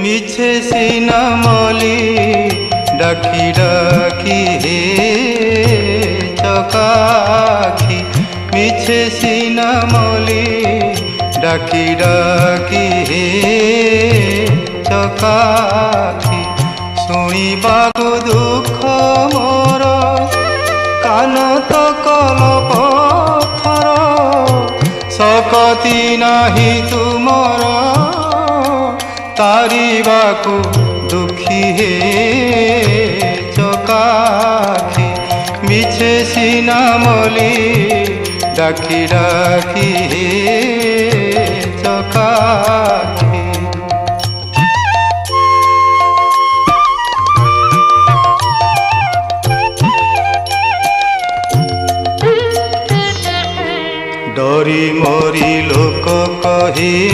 মিছে সিনা মলি ডাকি ডাকি হে চকাখি মিছে সিনা মলি ডাকি ডাকি হে চকাখি শুনিবাকু দুঃখ মোর কান তো কলপথর শকতি নাহি তুমর তারিবাকু দুঃখী হে চকাখি মিছে সিনা মলি ডাকি ডাকি হে চকাখি डरी मरी लोक कही